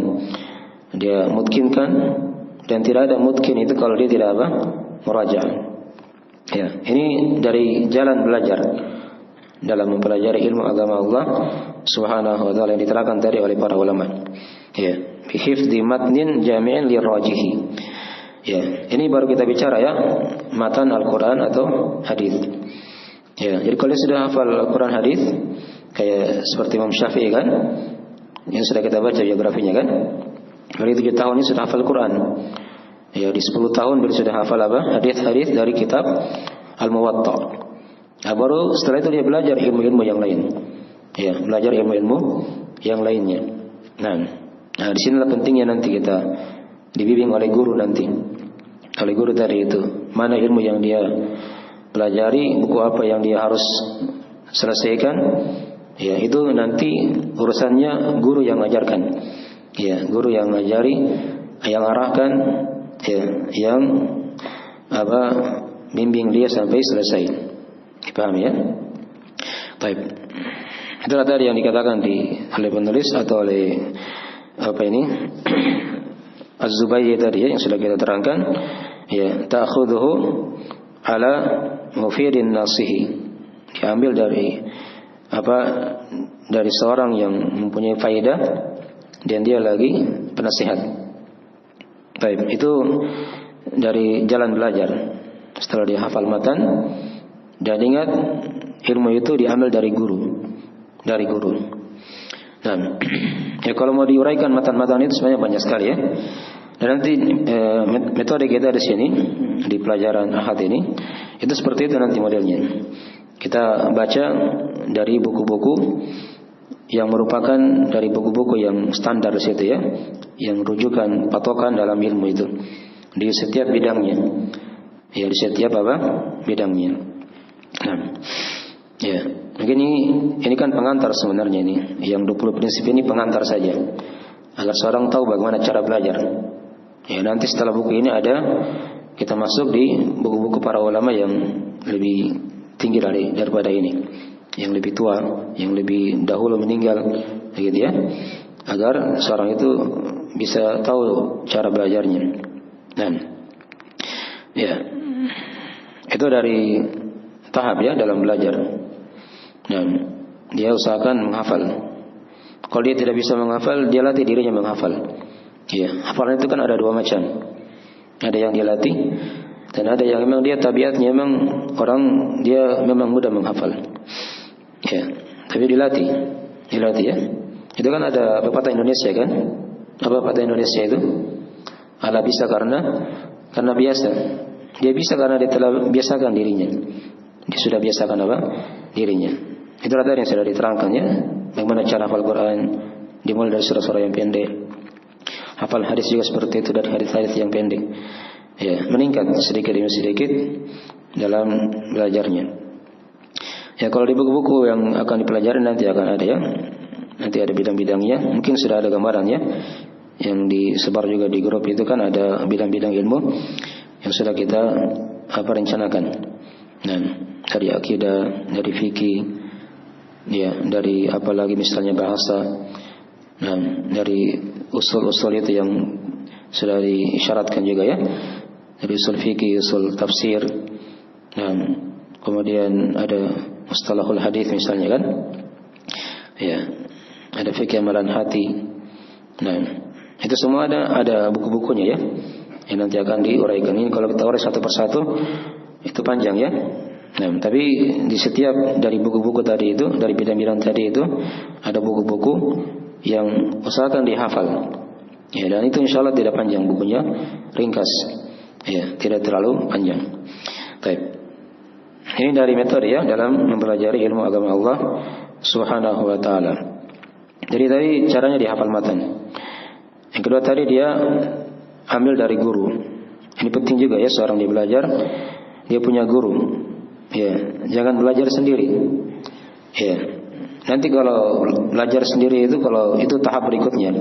dia mutkinkan, dan tidak ada mutkin itu kalau dia tidak apa? Murajaah. Ya, ini dari jalan belajar dalam mempelajari ilmu agama Allah Subhanahu wa taala yang diterangkan tadi oleh para ulama. Ya, bi hifdzi matnin jami'in lirajihi. Ya, ini baru kita bicara ya, matan Al-Quran atau hadis. Ya, jadi kalau sudah hafal Al-Quran hadis, kayak seperti Imam Syafi'i kan, yang sudah kita baca biografinya kan, dari 7 tahun ini sudah hafal Quran. Ya, di 10 tahun beliau sudah hafal apa? Hadis-hadis dari kitab Al-Muwatta. Nah, baru setelah itu dia belajar ilmu-ilmu yang lain. Ya, belajar ilmu-ilmu yang lainnya. Nah, di sinilah pentingnya nanti kita dibimbing oleh guru nanti. Oleh guru tadi itu, mana ilmu yang dia pelajari, buku apa yang dia harus selesaikan. Ya, itu nanti urusannya guru yang mengajarkan. Ya, guru yang ngajari, yang arahkan, ya, yang bimbing dia sampai selesai. Paham ya? Baik. Itulah tadi yang dikatakan oleh penulis atau oleh Az-Zubaydi tadi ya, yang sudah kita terangkan. Ya, ta'khudhuhu ala mufidin nasihi. Diambil dari dari seorang yang mempunyai faedah dan dia lagi penasihat. Baik, itu dari jalan belajar. Setelah dia hafal matan, dan ingat ilmu itu diambil dari guru. Nah, ya kalau mau diuraikan matan-matan itu sebenarnya banyak sekali ya. Dan nanti metode kita di sini di pelajaran ahad ini itu seperti itu nanti modelnya. Kita baca dari buku-buku yang merupakan dari buku-buku yang standar di situ ya, yang rujukan patokan dalam ilmu itu di setiap bidangnya. Ya, di setiap bidangnya. Nah, ya, mungkin ini kan pengantar sebenarnya ini. Yang 20 prinsip ini pengantar saja agar seorang tahu bagaimana cara belajar. Ya, nanti setelah buku ini ada, kita masuk di buku-buku para ulama yang lebih tinggi daripada ini, yang lebih tua, yang lebih dahulu meninggal, gitu ya, agar seorang itu bisa tahu cara belajarnya. Dan ya, itu dari tahap ya dalam belajar. Dan dia usahakan menghafal. Kalau dia tidak bisa menghafal, dia latih dirinya menghafal. Ya, hafalan itu kan ada dua macam. Ada yang dilatih, dan ada yang memang dia tabiatnya memang orang dia memang mudah menghafal. Ya, tapi dilatih ya. Itu kan ada pepatah Indonesia kan? Apa pepatah Indonesia itu? Ala bisa karena biasa. Dia bisa karena dia telah biasakan dirinya. Dia sudah biasakan dirinya. Itu ada yang sudah diterangkan ya. Bagaimana cara hafal Quran, dimulai dari surah-surah yang pendek. Hafal hadis juga seperti itu, dari hadis-hadis yang pendek. Ya, meningkat sedikit demi sedikit dalam belajarnya. Ya, kalau di buku-buku yang akan dipelajari nanti akan ada ya. Nanti ada bidang-bidangnya. Mungkin sudah ada gambarannya. Yang disebar juga di grup itu kan ada bidang-bidang ilmu yang sudah kita rencanakan. Nah, dari akidah, dari fikih, ya, dari apalagi misalnya bahasa. Nah, dari usul-usul itu yang sudah disyaratkan juga ya. Dari usul fikih, usul tafsir. Nah, kemudian ada mustalahul hadis misalnya kan. Ya, ada fikih amalan hati. Nah, itu semua ada buku-bukunya ya. Yang nanti akan diuraikan. Ini kalau kita urai satu persatu itu panjang ya. Nah, tapi di setiap dari buku-buku tadi itu, dari bidang-bidang tadi itu ada buku-buku yang usahakan dihafal. Ya, dan itu insyaallah tidak panjang bukunya, ringkas. Ya, tidak terlalu panjang. Baik. Ini dari metode ya dalam mempelajari ilmu agama Allah Subhanahu wa taala. Jadi tadi caranya dihafal matan. Yang kedua tadi dia ambil dari guru. Ini penting juga ya seorang dia belajar, dia punya guru. Ya, jangan belajar sendiri. Ya. Nanti kalau belajar sendiri itu kalau itu tahap berikutnya.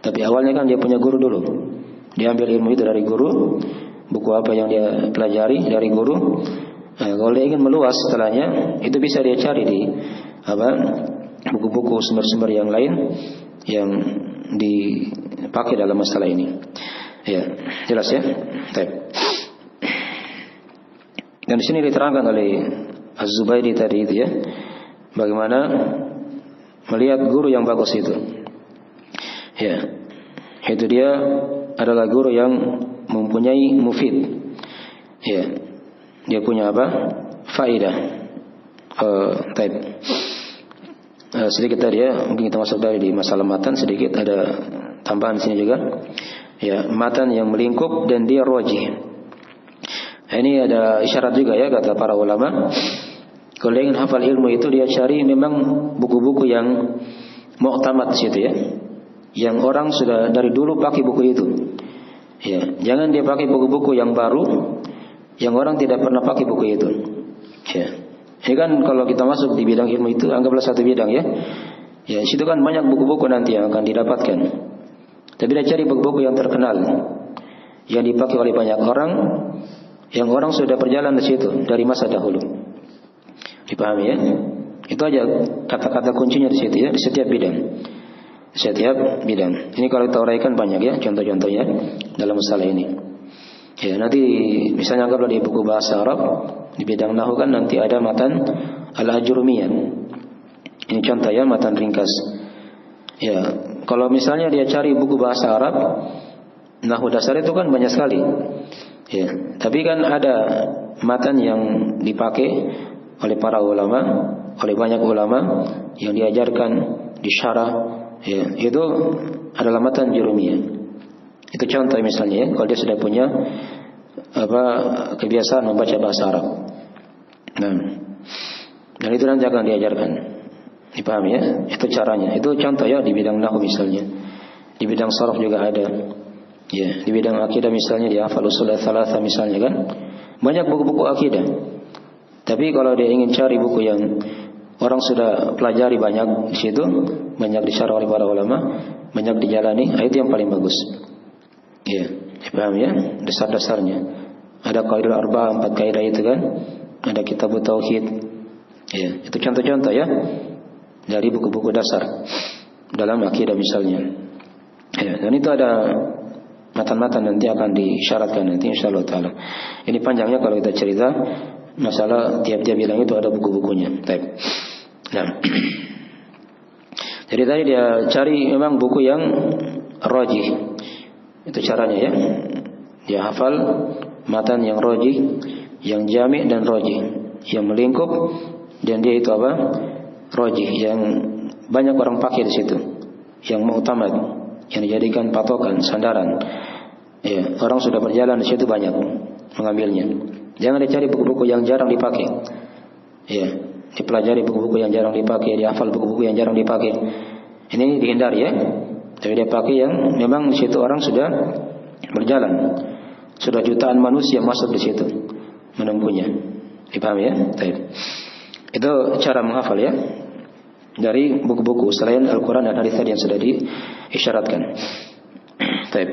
Tapi awalnya kan dia punya guru dulu. Dia ambil ilmu itu dari guru, buku apa yang dia pelajari dari guru. Nah, kalau dia ingin meluas setelahnya, itu bisa dia cari di buku-buku sumber-sumber yang lain yang dipakai dalam masalah ini. Ya, jelas ya. Baik. Dan di sini diterangkan oleh Az-Zubaydi tadi itu ya, bagaimana melihat guru yang bagus itu. Ya, itu dia adalah guru yang mempunyai mufid. Ya, dia punya faidah. Baik. Sedikit tadi ya, mungkin kita masuk dari di masalah matan sedikit ada tambahan di sini juga. Ya, matan yang melingkup dan dia rajih. Ini ada isyarat juga ya kata para ulama. Kalau ingin hafal ilmu itu dia cari memang buku-buku yang mu'tamad di situ ya. Yang orang sudah dari dulu pakai buku itu. Ya, jangan dia pakai buku-buku yang baru yang orang tidak pernah pakai buku itu. Ya. Ini kan kalau kita masuk di bidang ilmu itu anggaplah satu bidang ya. Ya, situ kan banyak buku-buku nanti yang akan didapatkan. Tapi dia cari buku-buku yang terkenal, yang dipakai oleh banyak orang, yang orang sudah berjalan di situ dari masa dahulu. Dipahami ya? Itu aja kata-kata kuncinya di situ ya, di setiap bidang. Setiap bidang. Ini kalau kita uraikan banyak ya contoh-contohnya dalam masalah ini. Ya, nanti misalnya kalau di buku bahasa Arab di bidang nahwu kan nanti ada matan al-ajrumiyah. Ini contoh ya, matan ringkas. Ya, kalau misalnya dia cari buku bahasa Arab nahwu dasar itu kan banyak sekali. Ya, tapi kan ada matan yang dipakai oleh para ulama, oleh banyak ulama yang diajarkan di syarah, ya, itu adalah matan jurumiyah. Itu contoh misalnya ya, kalau dia sudah punya kebiasaan membaca bahasa Arab. Nah, dan itu nanti akan diajarkan. Dipahami ya? Itu caranya. Itu contoh ya di bidang nahwu misalnya. Di bidang sharaf juga ada. Ya, di bidang akidah misalnya di hafal usul tsalatsa misalnya kan. Banyak buku-buku akidah. Tapi kalau dia ingin cari buku yang orang sudah pelajari banyak di situ, banyak disyarah oleh para ulama, banyak dijalani, itu yang paling bagus. Ya, paham ya? Dasar-dasarnya. Ada kaidah arba'ah, 4 kaidah itu kan. Ada kitab tauhid. Ya, itu contoh-contoh ya dari buku-buku dasar dalam akidah misalnya. Ya, dan itu ada matan-matan nanti akan disyaratkan nanti insyaallah taala. Ini panjangnya kalau kita cerita masalah tiap-tiap bilang itu ada buku-bukunya. Baik. Nah. Jadi tadi dia cari memang buku yang rajih. Itu caranya ya. Dia hafal matan yang rajih, yang jami' dan rajih, yang melingkup dan dia itu apa? Rajih, yang banyak orang pakai di situ. Yang mu'tamad, yang dijadikan patokan, sandaran. Ya, orang sudah berjalan di situ banyak mengambilnya. Jangan dicari buku-buku yang jarang dipakai. Ya, dipelajari buku-buku yang jarang dipakai, dihafal buku-buku yang jarang dipakai. Ini dihindari ya. Tapi dia pakai yang memang di situ orang sudah berjalan. Sudah jutaan manusia masuk di situ menempuhnya. Dipahami ya? Baik. Itu cara menghafal ya. Dari buku-buku selain Al-Quran dan hadis tadi yang sudah diisyaratkan. Baik.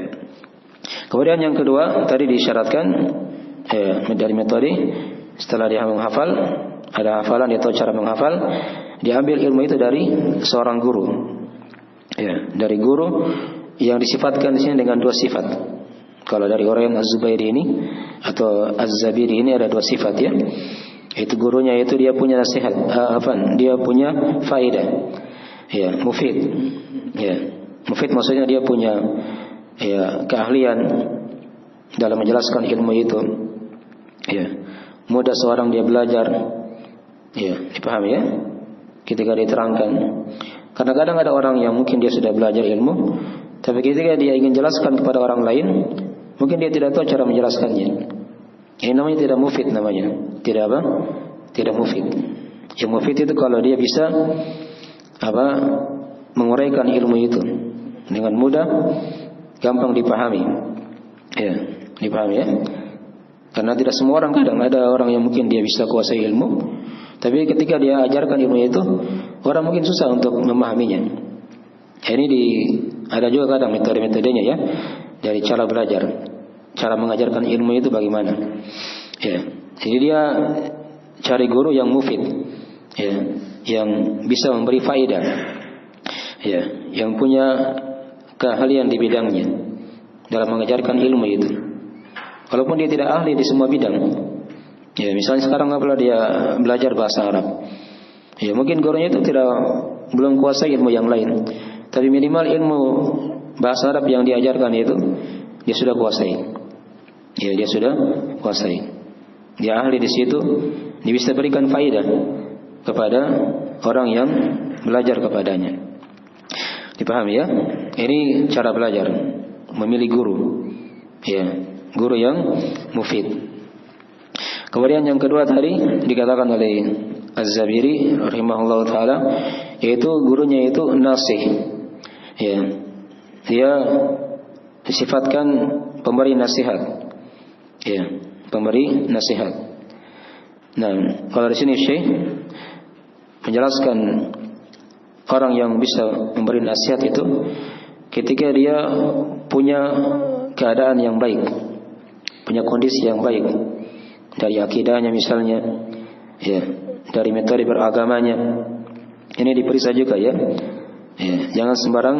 Kemudian yang kedua tadi diisyaratkan dari metode setelah dia menghafal, ada hafalan, dia tahu cara menghafal, diambil ilmu itu dari seorang guru. Ya, dari guru yang disifatkan di sini dengan 2 sifat. Kalau dari orang yang Az-Zubairi ini atau Az-Zabiri ini ada 2 sifat ya. Itu gurunya itu dia punya nasihat, dia punya faedah. Ya, mufid. Ya, mufid maksudnya dia punya ya keahlian dalam menjelaskan ilmu itu. Ya, mudah seorang dia belajar. Ya, dipahami ya? Ketika diterangkan. Karena kadang ada orang yang mungkin dia sudah belajar ilmu, tapi ketika dia ingin jelaskan kepada orang lain, mungkin dia tidak tahu cara menjelaskannya. Ini namanya tidak mufid namanya. Tidak apa? Tidak mufid. Yang mufid itu kalau dia bisa menguraikan ilmu itu dengan mudah, gampang dipahami. Ya, dipahami ya? Karena tidak semua orang, kadang ada orang yang mungkin dia bisa kuasai ilmu, tapi ketika dia ajarkan ilmu itu, orang mungkin susah untuk memahaminya. Ini ada juga kadang metode-metodenya ya, dari cara belajar, cara mengajarkan ilmu itu bagaimana. Ya, jadi dia cari guru yang mufid, ya, yang bisa memberi faedah, ya, yang punya keahlian di bidangnya dalam mengajarkan ilmu itu. Walaupun dia tidak ahli di semua bidang. Ya, misalnya sekarang apabila dia belajar bahasa Arab, ya mungkin gurunya itu belum kuasai ilmu yang lain, tapi minimal ilmu bahasa Arab yang diajarkan itu dia sudah kuasai. Ya, dia sudah kuasai. Dia ahli di situ, dia bisa berikan faedah kepada orang yang belajar kepadanya. Dipahami ya? Ini cara belajar, memilih guru. Ya, guru yang mufid. Kemudian yang kedua tadi dikatakan oleh Az-Zabiri rahimahullah taala, yaitu gurunya itu nasih. Ya. Dia disifatkan pemberi nasihat. Ya, pemberi nasihat. Nah, kalau di sini Syekh menjelaskan orang yang bisa memberi nasihat itu ketika dia punya keadaan yang baik, punya kondisi yang baik dari akidahnya misalnya, ya, dari metode beragamanya. Ini diperiksa juga ya. Ya, jangan sembarang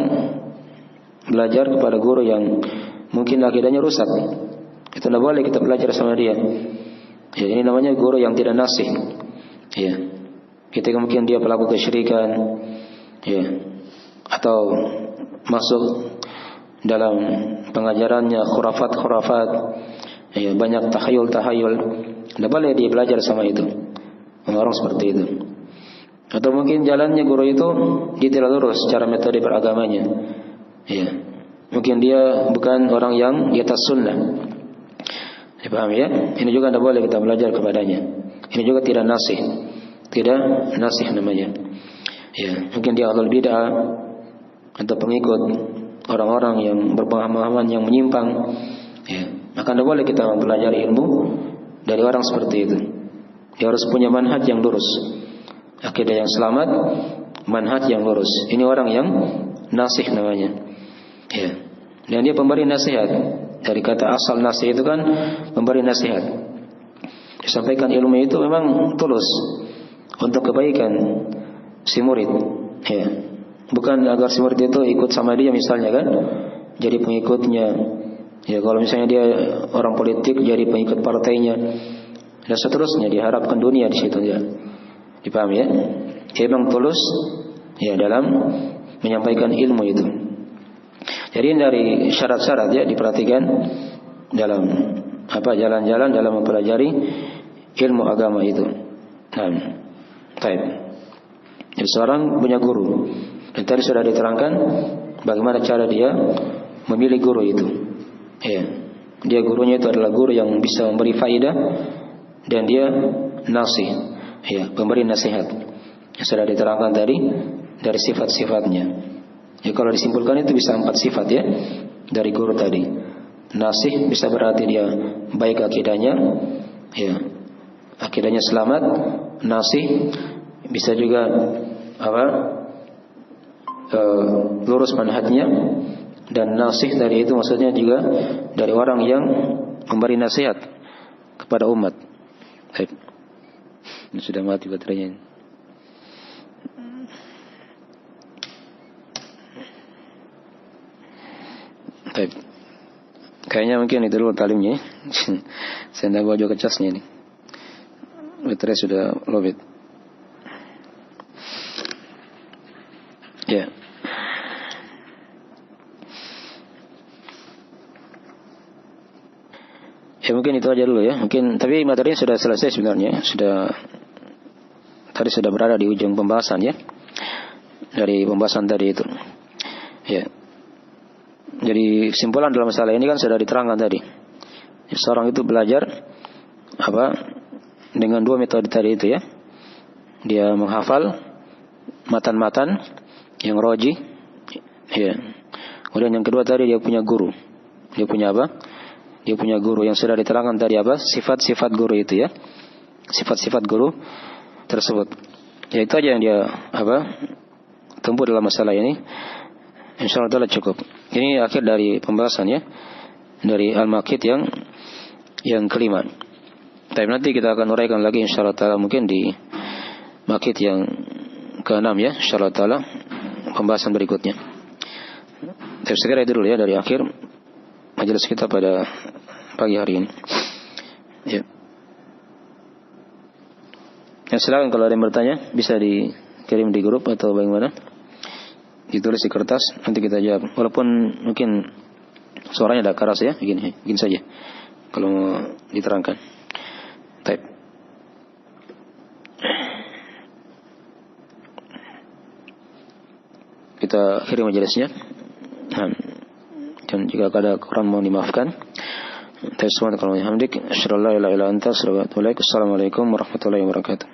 belajar kepada guru yang mungkin akidahnya rusak. Itu tidak boleh kita belajar sama dia. Ya, ini namanya guru yang tidak nasih. Ya, ketika mungkin dia pelaku kesyirikan, ya, atau masuk dalam pengajarannya khurafat, ya, banyak tahayul, tidak boleh dia belajar sama itu, orang seperti itu. Atau mungkin jalannya guru itu dia tidak lurus secara metode beragamanya, ya, mungkin dia bukan orang yang di atas sunnah. Dipahami ya? Ini juga tidak boleh kita belajar kepadanya. Ini juga tidak nasih namanya. Ya, mungkin dia ahlul bid'ah atau pengikut orang-orang yang berpemahaman yang menyimpang. Ya, maka tidak boleh kita mempelajari ilmu dari orang seperti itu. Dia harus punya manhaj yang lurus, akidah yang selamat, manhaj yang lurus. Ini orang yang nasih namanya. Ya, dan dia pemberi nasihat. Dari kata asal nasihat itu kan memberi nasihat. Disampaikan ilmu itu memang tulus untuk kebaikan si murid, ya. Bukan agar si murid itu ikut sama dia misalnya kan, jadi pengikutnya. Ya, kalau misalnya dia orang politik jadi pengikut partainya dan seterusnya, diharapkan dunia di situ ya. Dipahami ya? Dia memang tulus ya dalam menyampaikan ilmu itu. Jadi dari syarat-syarat ya diperhatikan dalam jalan-jalan dalam mempelajari ilmu agama itu. Nah, baik. Jadi seorang punya guru. Dan tadi sudah diterangkan bagaimana cara dia memilih guru itu. Ya, dia gurunya itu adalah guru yang bisa memberi faidah dan dia nasih, ya, pemberi nasihat. Yang sudah diterangkan tadi dari sifat-sifatnya. Ya, kalau disimpulkan itu bisa 4 sifat ya dari guru tadi. Nasih bisa berarti dia baik akidahnya, ya, akidahnya selamat. Nasih bisa juga lurus manhajnya. Dan nasih dari itu maksudnya juga dari orang yang memberi nasihat kepada umat. Baik. Ini sudah mati baterainya. Baik. Kayaknya mungkin itu dulu talimnya. Saya tidak bawa juga casnya ini. Baterai sudah lowbat. Ya. Ya mungkin itu aja dulu ya. Mungkin tapi materinya sudah selesai sebenarnya. Tadi sudah berada di ujung pembahasan ya. Dari pembahasan tadi itu. Ya. Jadi kesimpulan dalam masalah ini kan sudah diterangkan tadi. Seorang itu belajar dengan 2 metode tadi itu ya. Dia menghafal matan-matan yang roji. Ya. Kemudian yang kedua tadi dia punya guru. Dia punya apa? Dia punya guru yang sudah diterangkan tadi sifat-sifat guru itu ya. Sifat-sifat guru tersebut. Ya itu aja yang dia tempuh dalam masalah ini. InsyaAllah ta'ala cukup. Ini akhir dari pembahasan ya. Dari Al-Maqit yang kelima. Tapi nanti kita akan uraikan lagi insyaAllah ta'ala mungkin di Maqit yang ke-6 ya. InsyaAllah ta'ala pembahasan berikutnya. Tapi segera itu dulu ya dari akhir majelis kita pada pagi hari ini. Ya. Ya silakan kalau ada yang bertanya bisa dikirim di grup atau bagaimana. Ditulis di kertas, nanti kita jawab. Walaupun mungkin suaranya agak keras ya, begini saja. Kalau mau diterangkan. Baik. Kita akhiri majelisnya. Dan jika ada kurang mohon dimaafkan. Assalamualaikum warahmatullahi wabarakatuh.